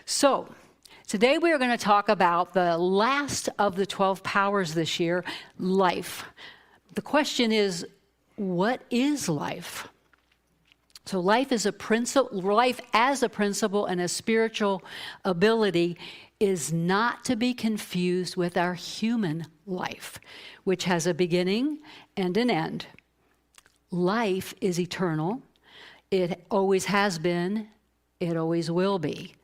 So, today we are going to talk about the last of the 12 powers this year, life. The question is, what is life? So life as a principle and a spiritual ability is not to be confused with our human life, which has a beginning and an end. Life is eternal. It always has been. It always will be.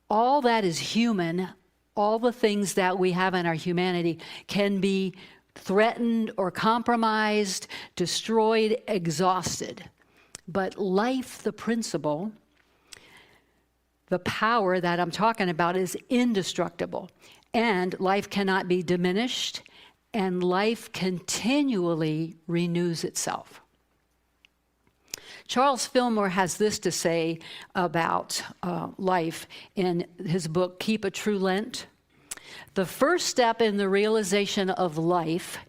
All that is human, all the things that we have in our humanity can be threatened or compromised, destroyed, exhausted. But life, the principle, the power that I'm talking about is indestructible. And life cannot be diminished, and life continually renews itself. Charles Fillmore has this to say about life in his book, Keep a True Lent. The first step in the realization of life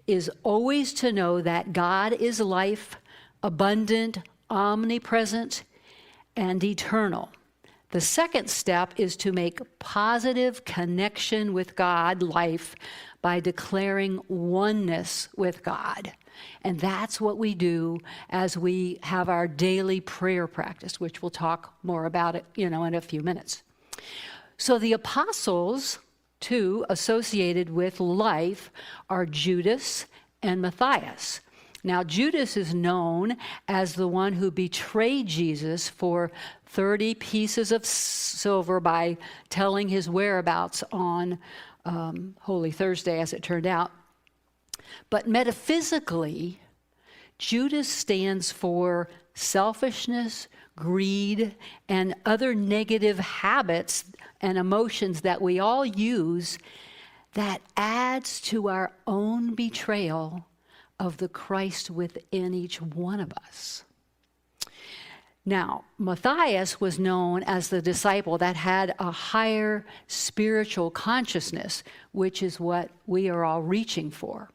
is always to know that God is life, abundant, omnipresent, and eternal. The second step is to make positive connection with God, life, by declaring oneness with God. And that's what we do as we have our daily prayer practice, which we'll talk more about it, in a few minutes. So the apostles, too, associated with life are Judas and Matthias. Now, Judas is known as the one who betrayed Jesus for 30 pieces of silver by telling his whereabouts on Holy Thursday, as it turned out. But metaphysically, Judas stands for selfishness, greed, and other negative habits and emotions that we all use that adds to our own betrayal of the Christ within each one of us. Now, Matthias was known as the disciple that had a higher spiritual consciousness, which is what we are all reaching for.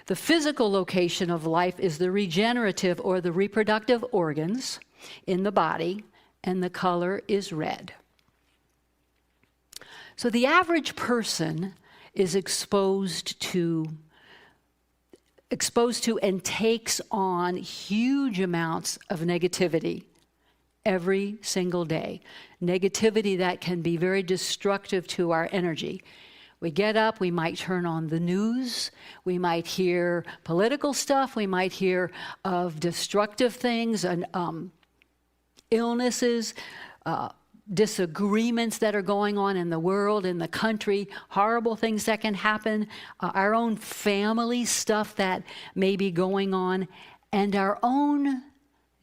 The physical location of life is the regenerative or the reproductive organs in the body, and the color is red. So the average person is exposed to and takes on huge amounts of negativity every single day. Negativity that can be very destructive to our energy. We get up, we might turn on the news, we might hear political stuff, we might hear of destructive things and illnesses, disagreements that are going on in the world, in the country, horrible things that can happen, our own family stuff that may be going on, and our own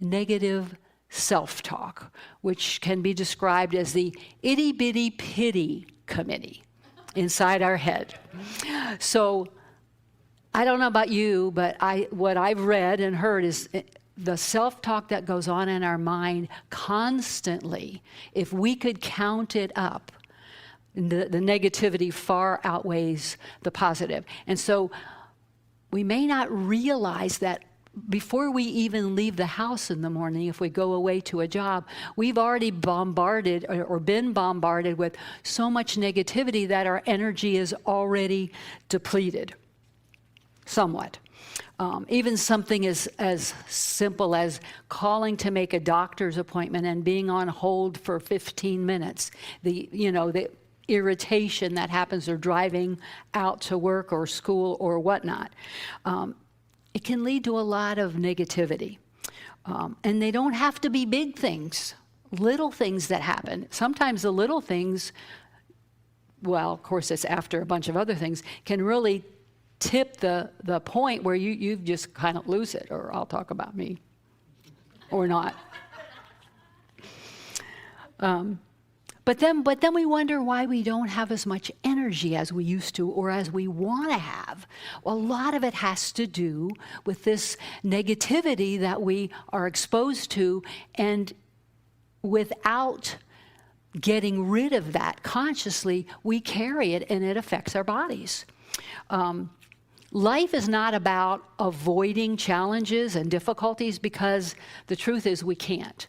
negative self-talk, which can be described as the itty-bitty pity committee inside our head. So I don't know about you, but what I've read and heard is the self-talk that goes on in our mind constantly. If we could count it up, the negativity far outweighs the positive. And so we may not realize that before we even leave the house in the morning, if we go away to a job, we've already bombarded or been bombarded with so much negativity that our energy is already depleted, somewhat. Even something as simple as calling to make a doctor's appointment and being on hold for 15 minutes, the irritation that happens, or driving out to work or school or whatnot. It can lead to a lot of negativity. And they don't have to be big things, little things that happen. Sometimes the little things, well, of course it's after a bunch of other things, can really tip the point where you just kind of lose it, or I'll talk about me, or not. But then we wonder why we don't have as much energy as we used to or as we want to have. Well, a lot of it has to do with this negativity that we are exposed to, and without getting rid of that consciously, we carry it and it affects our bodies. Life is not about avoiding challenges and difficulties, because the truth is we can't.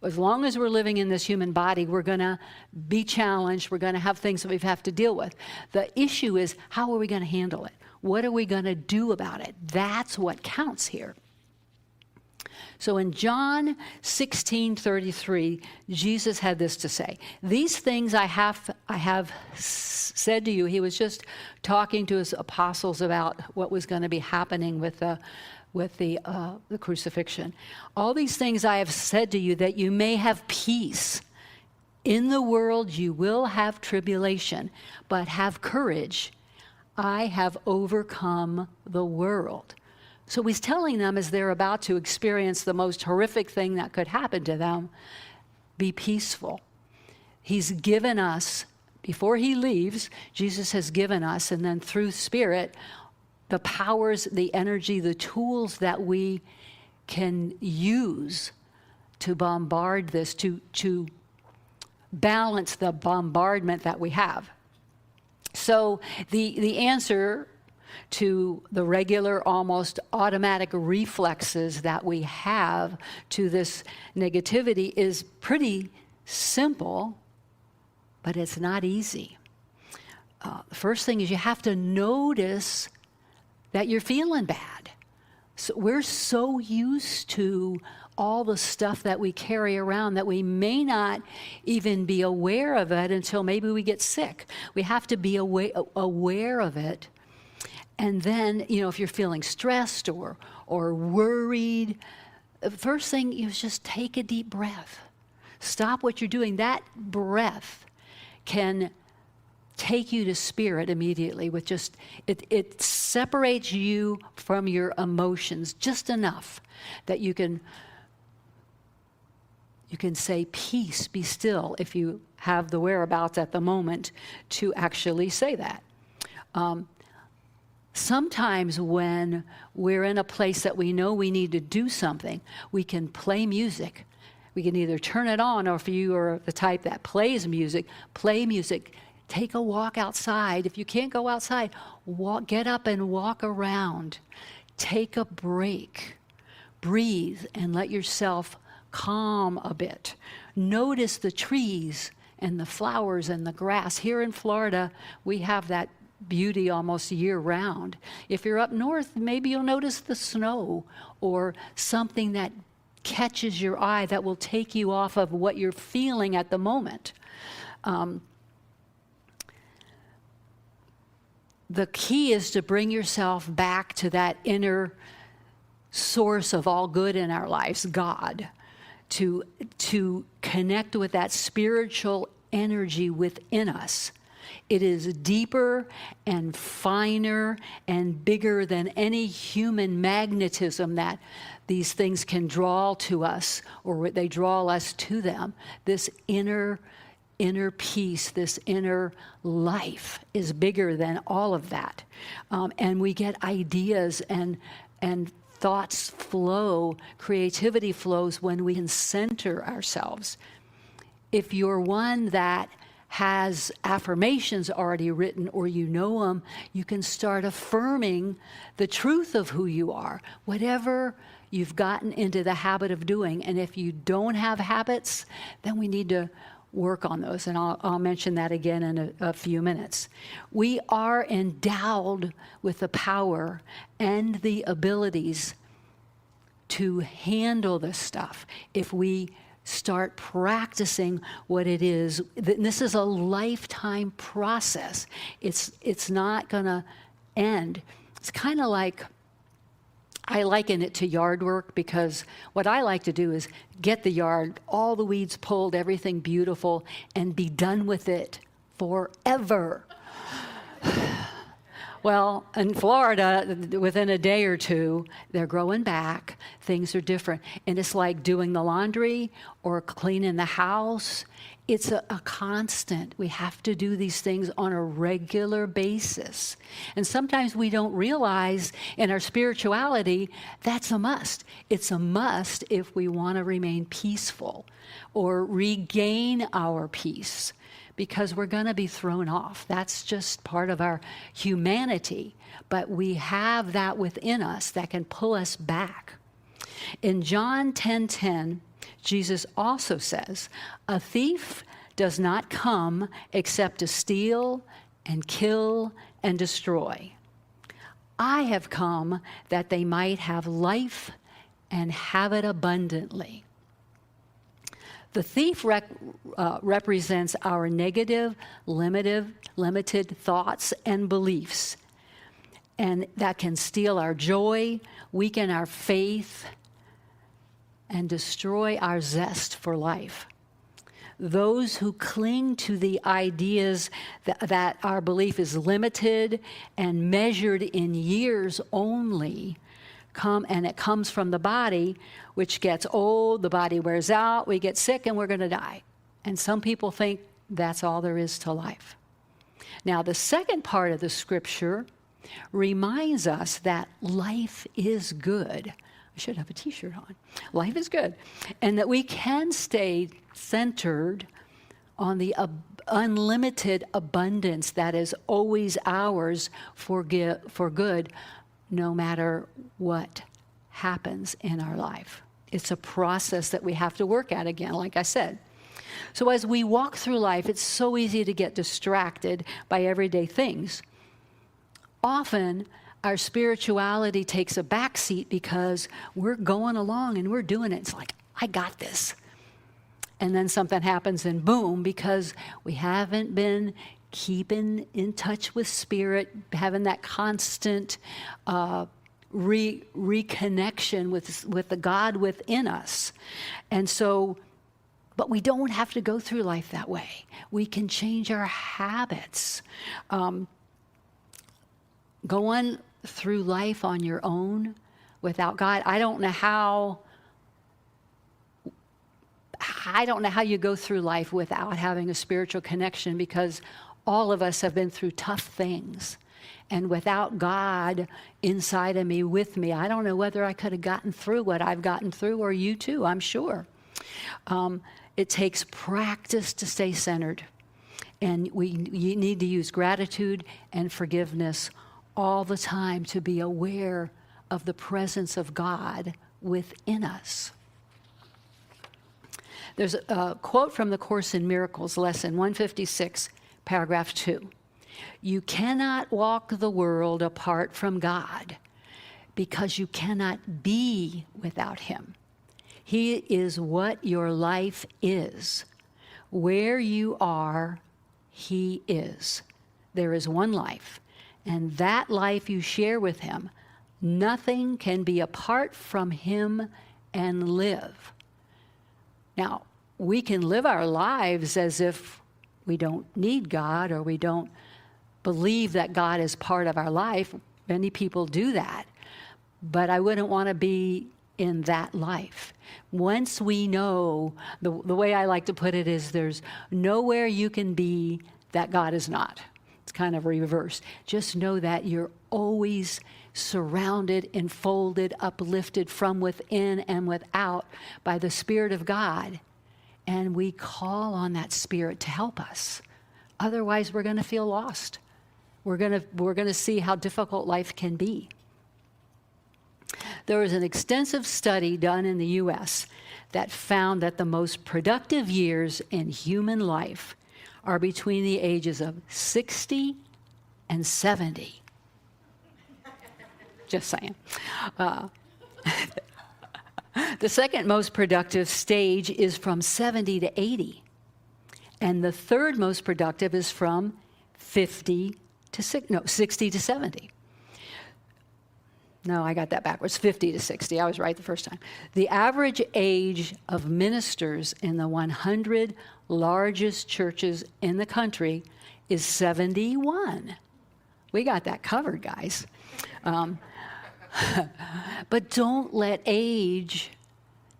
As long as we're living in this human body, we're going to be challenged. We're going to have things that we have to deal with. The issue is, how are we going to handle it? What are we going to do about it? That's what counts here. So in John 16:33, Jesus had this to say. These things I have said to you. He was just talking to his apostles about what was going to be happening with the crucifixion. All these things I have said to you that you may have peace. In the world you will have tribulation, but have courage. I have overcome the world. So he's telling them as they're about to experience the most horrific thing that could happen to them, be peaceful. He's given us, before he leaves, Jesus has given us, and then through Spirit, the powers, the energy, the tools that we can use to bombard this, to balance the bombardment that we have. So the answer to the regular, almost automatic reflexes that we have to this negativity is pretty simple, but it's not easy. The first thing is you have to notice that you're feeling bad. So we're so used to all the stuff that we carry around that we may not even be aware of it until maybe we get sick. We have to be aware of it. And then, if you're feeling stressed or worried, the first thing is just take a deep breath. Stop what you're doing. That breath can take you to Spirit immediately with just, it separates you from your emotions just enough that you can say, peace, be still, if you have the whereabouts at the moment to actually say that. Sometimes when we're in a place that we know we need to do something, we can play music. We can either turn it on, or if you are the type that plays music, play music. Take a walk outside. If you can't go outside, get up and walk around. Take a break. Breathe and let yourself calm a bit. Notice the trees and the flowers and the grass. Here in Florida, we have that beauty almost year-round. If you're up north, maybe you'll notice the snow or something that catches your eye that will take you off of what you're feeling at the moment. The key is to bring yourself back to that inner source of all good in our lives, God, to connect with that spiritual energy within us. It is deeper and finer and bigger than any human magnetism that these things can draw to us, or they draw us to them. This inner peace, this inner life is bigger than all of that. And we get ideas and thoughts flow, creativity flows when we can center ourselves. If you're one that has affirmations already written, or you know them, you can start affirming the truth of who you are, whatever you've gotten into the habit of doing. And if you don't have habits, then we need to work on those, and I'll mention that again in a few minutes. We are endowed with the power and the abilities to handle this stuff if we start practicing what it is. This is a lifetime process. It's not going to end. It's kind of like, I liken it to yard work, because what I like to do is get the yard, all the weeds pulled, everything beautiful, and be done with it forever. Well, in Florida, within a day or two, they're growing back. Things are different. And it's like doing the laundry or cleaning the house. It's a constant. We have to do these things on a regular basis. And sometimes we don't realize in our spirituality that's a must. It's a must if we want to remain peaceful or regain our peace, because we're going to be thrown off. That's just part of our humanity. But we have that within us that can pull us back. In John 10:10, Jesus also says, "A thief does not come except to steal and kill and destroy. I have come that they might have life and have it abundantly." The thief represents our negative, limited thoughts and beliefs, and that can steal our joy, weaken our faith, and destroy our zest for life. Those who cling to the ideas that our belief is limited and measured in years only and it comes from the body, which gets old, the body wears out, we get sick, and we're going to die. And some people think that's all there is to life. Now, the second part of the scripture reminds us that life is good. I should have a t-shirt on. Life is good. And that we can stay centered on the unlimited abundance that is always ours for good, no matter what happens in our life. It's a process that we have to work at again, like I said. So as we walk through life, it's so easy to get distracted by everyday things. Often, our spirituality takes a backseat because we're going along and we're doing it. It's like, I got this. And then something happens and boom, because we haven't been keeping in touch with spirit, having that constant reconnection with the God within us. And so, but we don't have to go through life that way. We can change our habits. Going through life on your own without God, I don't know how you go through life without having a spiritual connection, because all of us have been through tough things. And without God inside of me, with me, I don't know whether I could have gotten through what I've gotten through, or you too, I'm sure. It takes practice to stay centered. And you need to use gratitude and forgiveness all the time to be aware of the presence of God within us. There's a quote from the Course in Miracles, lesson 156, paragraph 2. "You cannot walk the world apart from God because you cannot be without Him. He is what your life is. Where you are, He is. There is one life, and that life you share with Him. Nothing can be apart from Him and live." Now, we can live our lives as if we don't need God, or we don't believe that God is part of our life. Many people do that. But I wouldn't want to be in that life. Once we know, the way I like to put it is, there's nowhere you can be that God is not. It's kind of reversed. Just know that you're always surrounded, enfolded, uplifted from within and without by the Spirit of God. And we call on that Spirit to help us. Otherwise, we're going to feel lost. We're going to see how difficult life can be. There was an extensive study done in the U.S. that found that the most productive years in human life are between the ages of 60 and 70. Just saying. The second most productive stage is from 70 to 80. And the third most productive is from 60 to 70. No, I got that backwards. 50 to 60. I was right the first time. The average age of ministers in the 100 largest churches in the country is 71. We got that covered, guys. But don't let age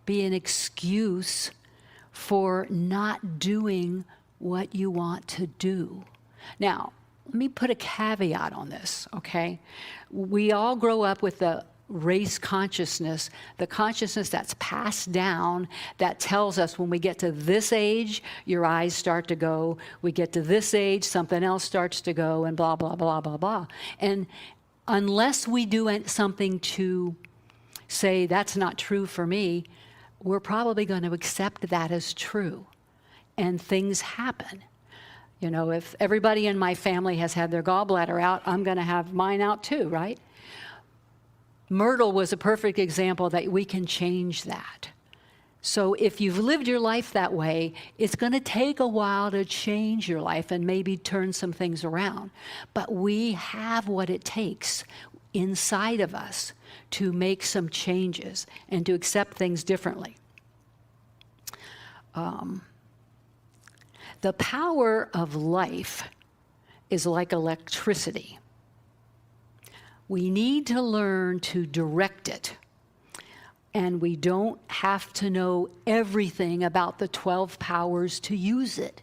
be an excuse for not doing what you want to do. Now, let me put a caveat on this, okay? We all grow up with the race consciousness, the consciousness that's passed down that tells us when we get to this age, your eyes start to go. We get to this age, something else starts to go, and blah, blah, blah, blah, blah. And unless we do something to say that's not true for me, we're probably going to accept that as true. And things happen. You know, if everybody in my family has had their gallbladder out, I'm going to have mine out too, right? Myrtle was a perfect example that we can change that. So if you've lived your life that way, it's going to take a while to change your life and maybe turn some things around. But we have what it takes inside of us to make some changes and to accept things differently. The power of life is like electricity. We need to learn to direct it. And we don't have to know everything about the 12 powers to use it.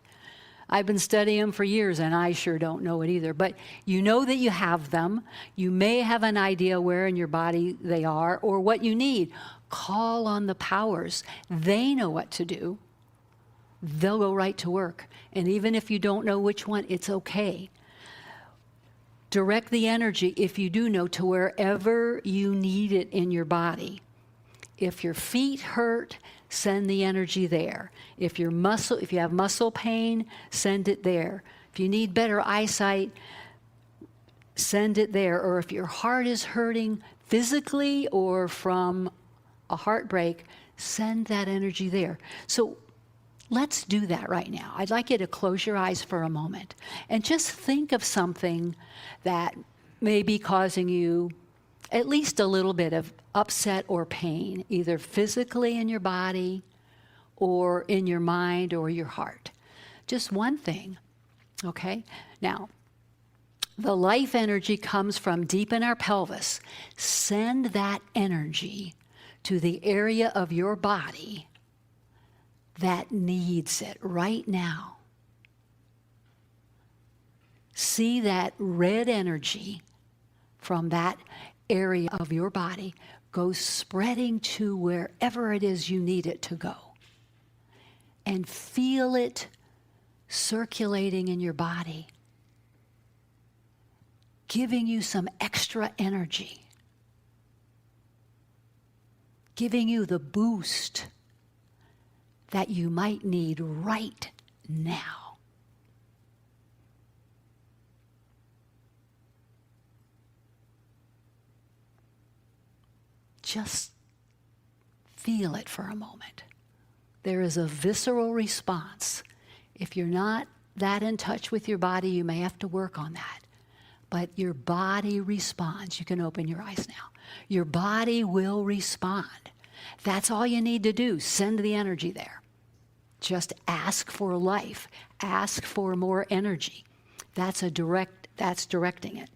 I've been studying them for years, and I sure don't know it either. But you know that you have them. You may have an idea where in your body they are or what you need. Call on the powers. They know what to do. They'll go right to work. And even if you don't know which one, it's okay. Direct the energy, if you do know, to wherever you need it in your body. If your feet hurt, send the energy there. If you have muscle pain, send it there. If you need better eyesight, send it there. Or if your heart is hurting physically or from a heartbreak, send that energy there. So let's do that right now. I'd like you to close your eyes for a moment and just think of something that may be causing you at least a little bit of upset or pain, either physically in your body or in your mind or your heart. Just one thing, okay? Now, the life energy comes from deep in our pelvis. Send that energy to the area of your body that needs it right now. See that red energy from that area of your body go spreading to wherever it is you need it to go. And feel it circulating in your body, giving you some extra energy, giving you the boost that you might need right now. Just feel it for a moment. There is a visceral response. If you're not that in touch with your body, you may have to work on that. But your body responds. You can open your eyes now. Your body will respond. That's all you need to do. Send the energy there. Just ask for life. Ask for more energy. That's directing it.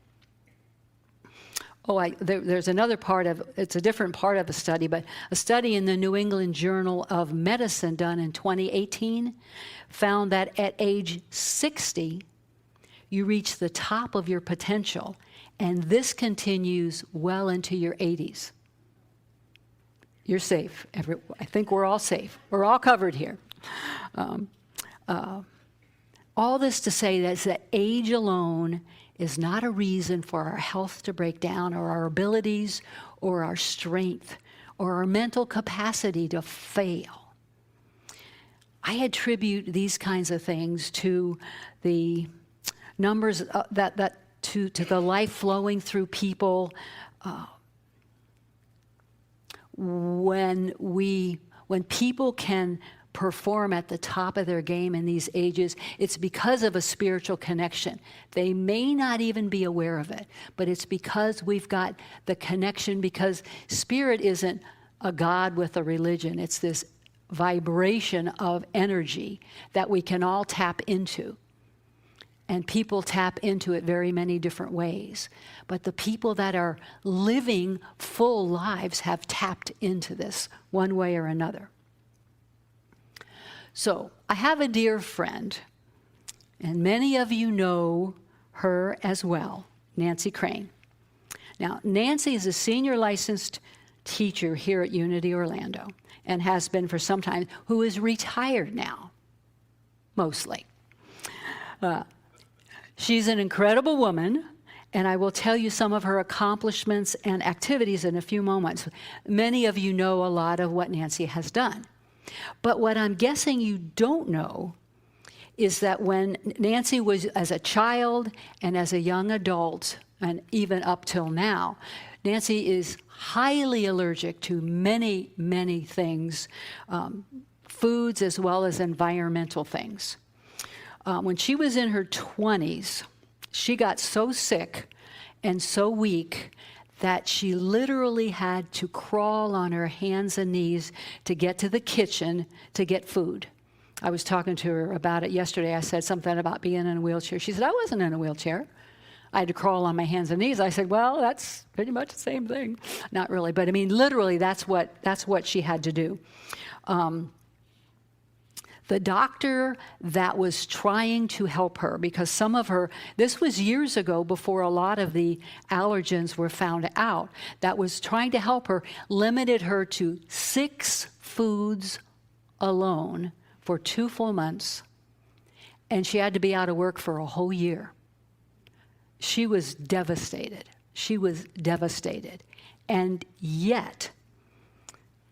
There's another part of, it's a different part of a study, but a study in the New England Journal of Medicine done in 2018 found that at age 60, you reach the top of your potential, and this continues well into your 80s. You're safe. I think we're all safe. We're all covered here. All this to say that age alone is not a reason for our health to break down or our abilities or our strength or our mental capacity to fail. I attribute these kinds of things to the numbers to the life flowing through people when people can perform at the top of their game in these ages, it's because of a spiritual connection. They may not even be aware of it, but it's because we've got the connection, because spirit isn't a God with a religion. It's this vibration of energy that we can all tap into. And people tap into it very many different ways. But the people that are living full lives have tapped into this one way or another. So I have a dear friend, and many of you know her as well, Nancy Crane. Now, Nancy is a senior licensed teacher here at Unity Orlando and has been for some time, who is retired now, mostly. She's an incredible woman, And I will tell you some of her accomplishments and activities in a few moments. Many of you know a lot of what Nancy has done. But what I'm guessing you don't know is that when Nancy was as a child and as a young adult, and even up till now, Nancy is highly allergic to many, many things, foods as well as environmental things. When she was in her 20s, she got so sick and so weak that she literally had to crawl on her hands and knees to get to the kitchen to get food. I was talking to her about it yesterday. I said something about being in a wheelchair. She said, I wasn't in a wheelchair. I had to crawl on my hands and knees. I said, well, that's pretty much the same thing. Not really, but I mean, literally, that's what she had to do. The doctor that was trying to help her, because some of her, this was years ago before a lot of the allergens were found out, that was trying to help her, limited her to 6 foods alone for 2 full months, and she had to be out of work for a whole year. She was devastated. She was devastated. And yet,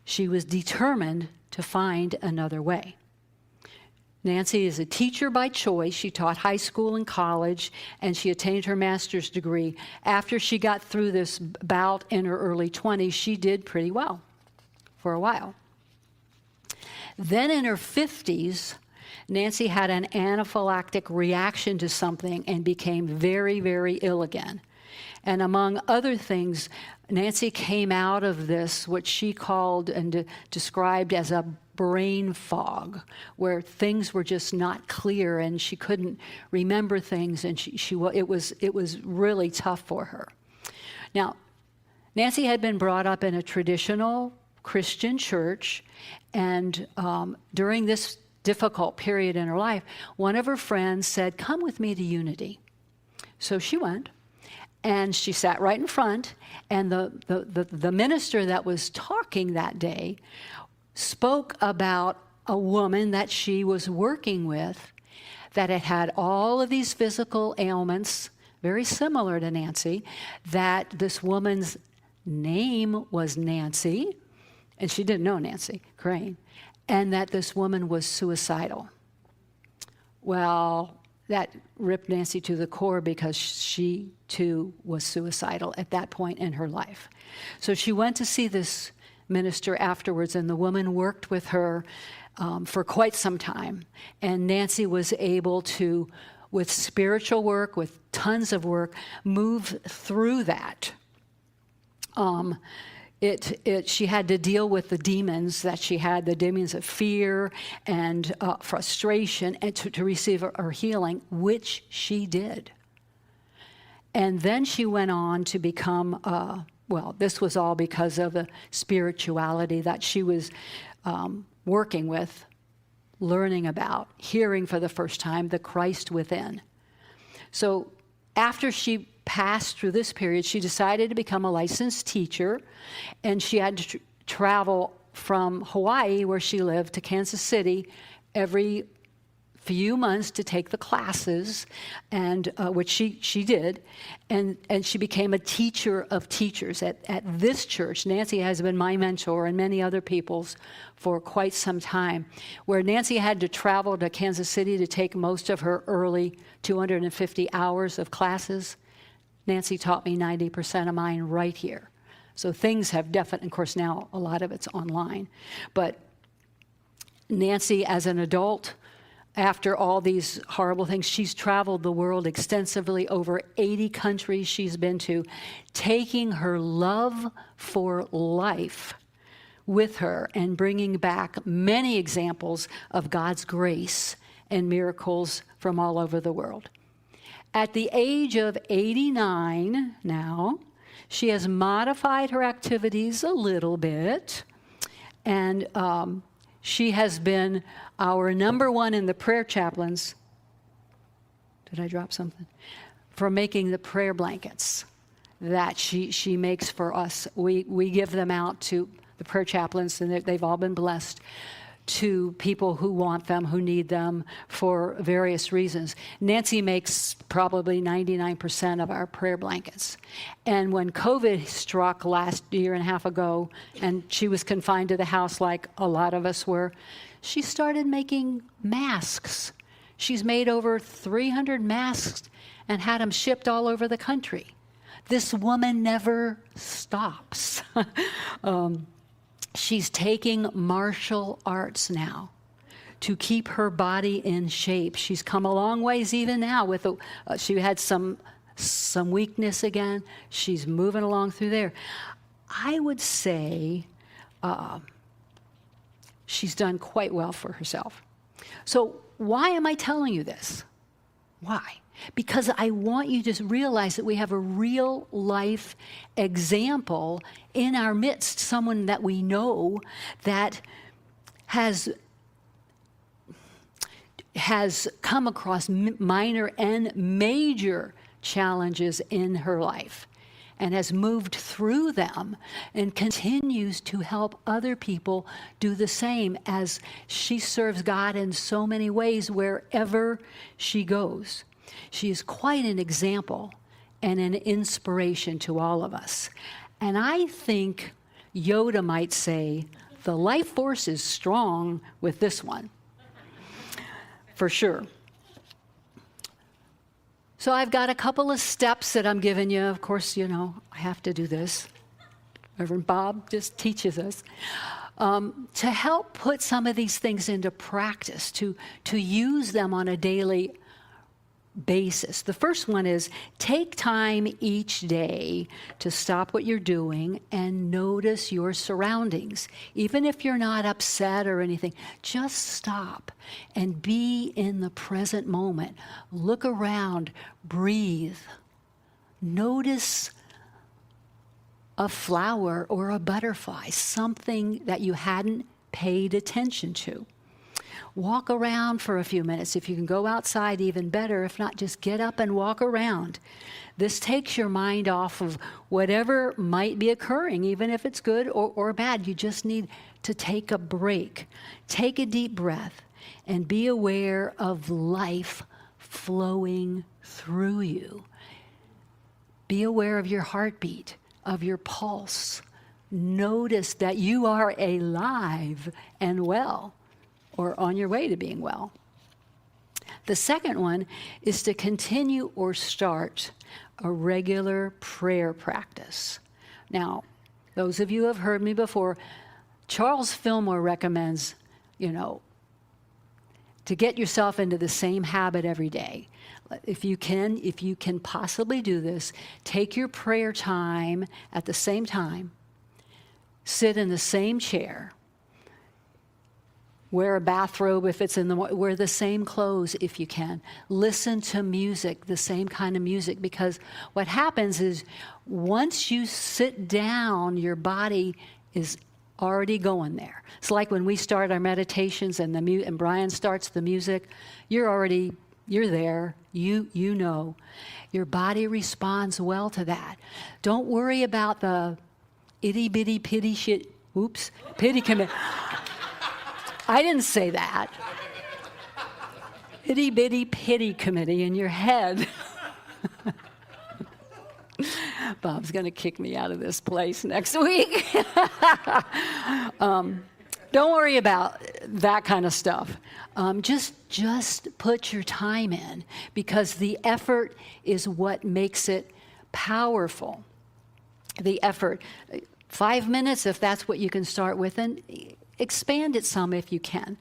she was determined to find another way. Nancy is a teacher by choice. She taught high school and college, and she attained her master's degree. After she got through this bout in her early 20s, she did pretty well for a while. Then in her 50s, Nancy had an anaphylactic reaction to something and became very, very ill again. And among other things, Nancy came out of this, what she called and described as a brain fog, where things were just not clear and she couldn't remember things, and it was really tough for her. Now, Nancy had been brought up in a traditional Christian church, and during this difficult period in her life, one of her friends said, come with me to Unity. So she went, and she sat right in front, and the minister that was talking that day spoke about a woman that she was working with that had had all of these physical ailments, very similar to Nancy, that this woman's name was Nancy, and she didn't know Nancy Crane, and that this woman was suicidal. Well, that ripped Nancy to the core because she too was suicidal at that point in her life. So she went to see this minister afterwards, and the woman worked with her for quite some time. And Nancy was able to, with spiritual work, with tons of work, move through that. She had to deal with the demons that she had, the demons of fear and frustration, and to receive her healing, which she did. And then she went on to become, this was all because of the spirituality that she was working with, learning about, hearing for the first time, the Christ within. So after she passed through this period, she decided to become a licensed teacher, and she had to travel from Hawaii, where she lived, to Kansas City every few months to take the classes, and which she did, and she became a teacher of teachers at this church. Nancy has been my mentor and many other people's for quite some time, where Nancy had to travel to Kansas City to take most of her early 250 hours of classes. Nancy taught me 90% of mine right here. So things have definitely, of course now a lot of it's online, but Nancy as an adult, after all these horrible things, she's traveled the world extensively, over 80 countries she's been to, taking her love for life with her and bringing back many examples of God's grace and miracles from all over the world. At the age of 89 now, she has modified her activities a little bit, and she has been our #1 in the prayer chaplains. Did I drop something? For making the prayer blankets that she makes for us. We give them out to the prayer chaplains, and they've all been blessed. to people who want them, who need them for various reasons. Nancy makes probably 99% of our prayer blankets. And when COVID struck last year and a half ago, and she was confined to the house like a lot of us were, she started making masks. She's made over 300 masks and had them shipped all over the country. This woman never stops. She's taking martial arts now to keep her body in shape. She's come a long ways even now. She had some weakness again. She's moving along through there. I would say she's done quite well for herself. So why am I telling you this? Why? Because I want you to realize that we have a real life example in our midst, someone that we know that has come across minor and major challenges in her life and has moved through them and continues to help other people do the same as she serves God in so many ways wherever she goes. She is quite an example and an inspiration to all of us. And I think Yoda might say, the life force is strong with this one, for sure. So I've got a couple of steps that I'm giving you. Of course, I have to do this. Reverend Bob just teaches us. To help put some of these things into practice, to use them on a daily basis. The first one is take time each day to stop what you're doing and notice your surroundings. Even if you're not upset or anything, just stop and be in the present moment. Look around, breathe. Notice a flower or a butterfly, something that you hadn't paid attention to. Walk around for a few minutes. If you can go outside, even better. If not, just get up and walk around. This takes your mind off of whatever might be occurring, even if it's good or bad. You just need to take a break. Take a deep breath and be aware of life flowing through you. Be aware of your heartbeat, of your pulse. Notice that you are alive and well, or on your way to being well. The second one is to continue or start a regular prayer practice. Now, those of you who have heard me before, Charles Fillmore recommends, to get yourself into the same habit every day. If you can possibly do this, take your prayer time at the same time, sit in the same chair, wear a bathrobe if it's wear the same clothes if you can. Listen to music, the same kind of music, because what happens is once you sit down, your body is already going there. It's like when we start our meditations and Brian starts the music, you're there. You know. Your body responds well to that. Don't worry about the itty bitty pity commit. I didn't say that. Itty bitty pity committee in your head. Bob's going to kick me out of this place next week. Don't worry about that kind of stuff. Just put your time in, because the effort is what makes it powerful. The effort. 5 minutes, if that's what you can start with, and expand it some if you can.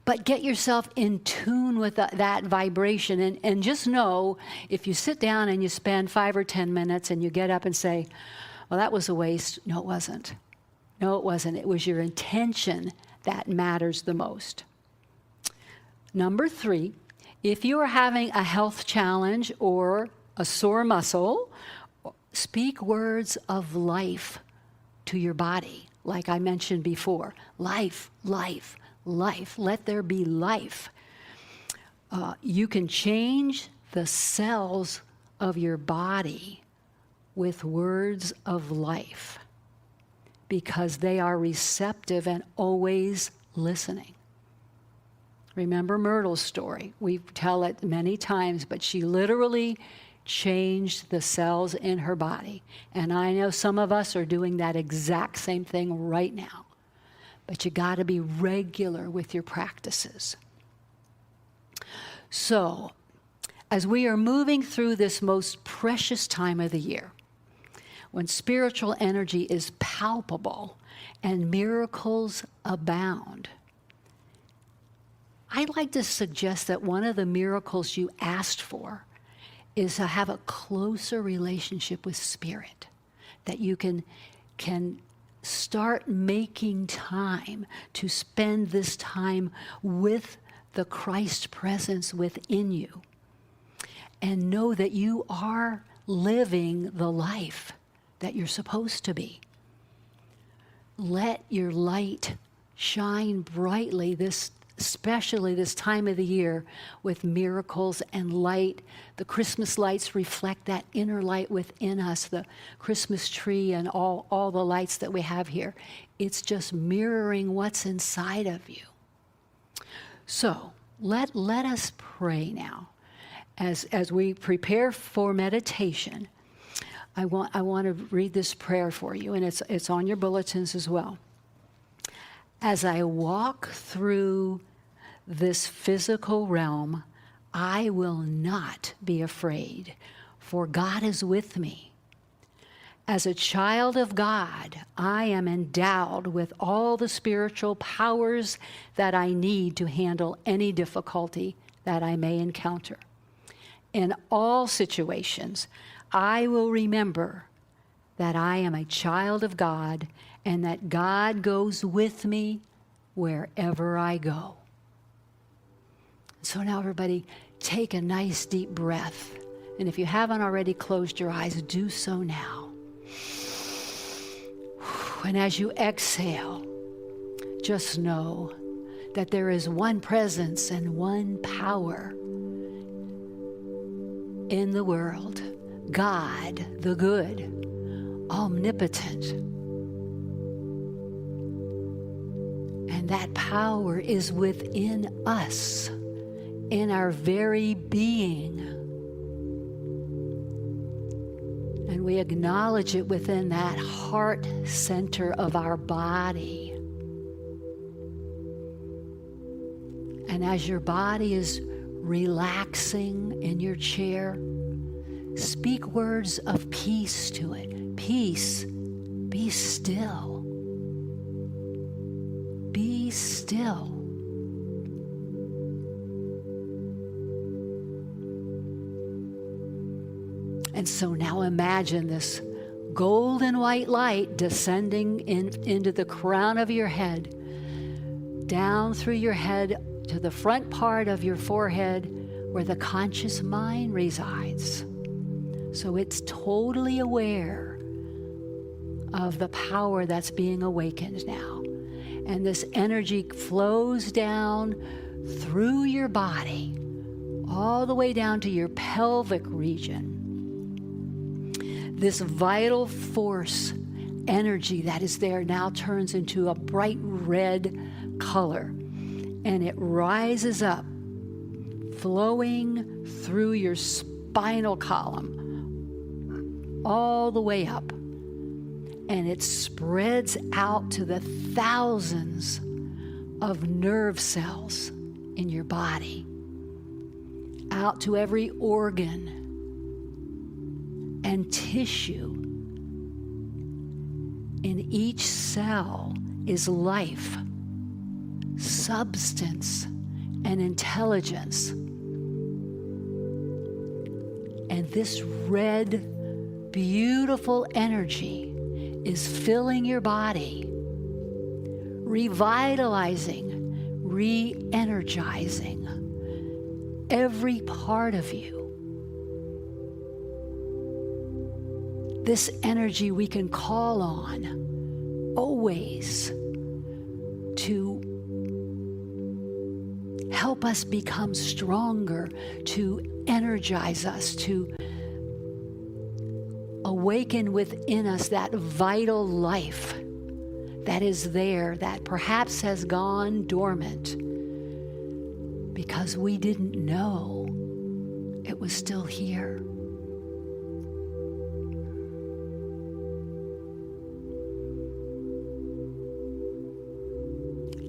But get yourself in tune with that vibration. And just know, if you sit down and you spend 5 or 10 minutes and you get up and say, well, that was a waste. No, it wasn't. No, it wasn't. It was your intention that matters the most. Number 3, if you are having a health challenge or a sore muscle, speak words of life to your body. Like I mentioned before, life, life, life. Let there be life. You can change the cells of your body with words of life. because they are receptive and always listening. Remember Myrtle's story. We tell it many times, but she literally changed the cells in her body. And I know some of us are doing that exact same thing right now. But you got to be regular with your practices. So, as we are moving through this most precious time of the year, when spiritual energy is palpable and miracles abound, I'd like to suggest that one of the miracles you asked for is to have a closer relationship with Spirit, that you can start making time to spend this time with the Christ presence within you, and know that you are living the life that you're supposed to be. Let your light shine brightly, especially this time of the year, with miracles and light. The Christmas lights reflect that inner light within us, the Christmas tree and all the lights that we have here. It's just mirroring what's inside of you. So let us pray now. As we prepare for meditation, I want to read this prayer for you, and it's on your bulletins as well. As I walk through this physical realm, I will not be afraid, for God is with me. As a child of God, I am endowed with all the spiritual powers that I need to handle any difficulty that I may encounter. In all situations, I will remember that I am a child of God and that God goes with me wherever I go. So now everybody, take a nice deep breath. And if you haven't already closed your eyes, do so now. And as you exhale, just know that there is one presence and one power in the world, God the good, omnipotent. And that power is within us, in our very being. And we acknowledge it within that heart center of our body. And as your body is relaxing in your chair, speak words of peace to it. Peace, be still. Be still. And so now imagine this golden white light descending into the crown of your head, down through your head to the front part of your forehead where the conscious mind resides. So it's totally aware of the power that's being awakened now. And this energy flows down through your body, all the way down to your pelvic region. This vital force energy that is there now turns into a bright red color, and it rises up, flowing through your spinal column, all the way up. And it spreads out to the thousands of nerve cells in your body, out to every organ and tissue. In each cell is life, substance, and intelligence. And this red, beautiful energy is filling your body, revitalizing, re-energizing every part of you. This energy we can call on always to help us become stronger, to energize us, to awaken within us that vital life that is there that perhaps has gone dormant because we didn't know it was still here.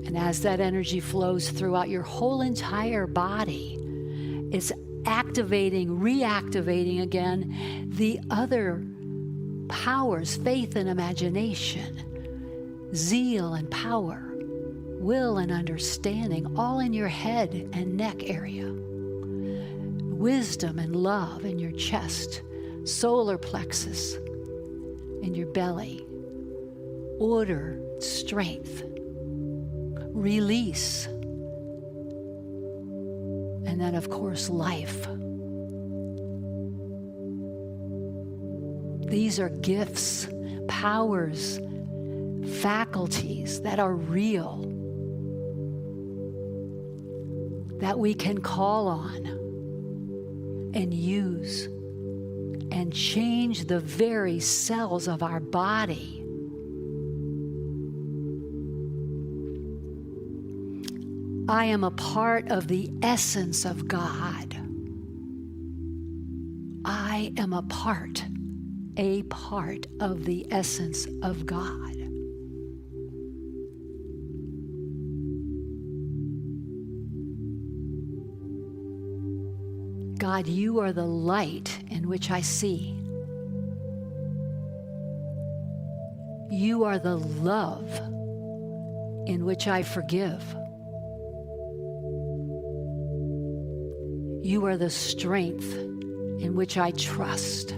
And as that energy flows throughout your whole entire body, it's activating, reactivating again the other powers, faith and imagination, zeal and power, will and understanding, all in your head and neck area. Wisdom and love in your chest, solar plexus in your belly, order, strength, release, and then, of course, life. These are gifts, powers, faculties that are real, that we can call on and use and change the very cells of our body. I am a part of the essence of God. I am a part of the essence of God. God, you are the light in which I see. You are the love in which I forgive. You are the strength in which I trust.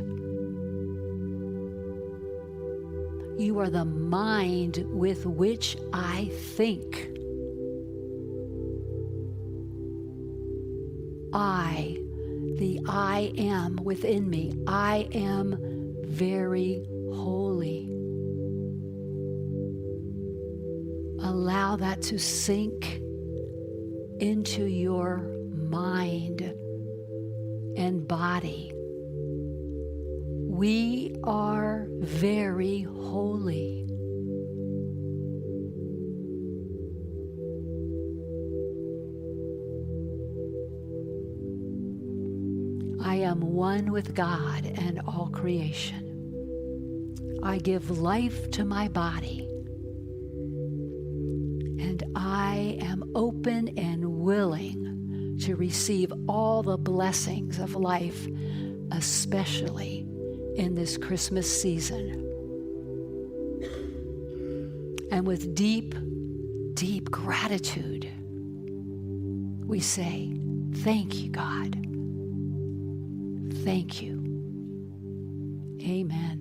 You are the mind with which I think. The I am within me. I am very holy. Allow that to sink into your mind and body. We are very holy. I am one with God and all creation. I give life to my body, and I am open and willing to receive all the blessings of life, especially in this Christmas season. And with deep, deep gratitude, we say, thank you, God. Thank you. Amen.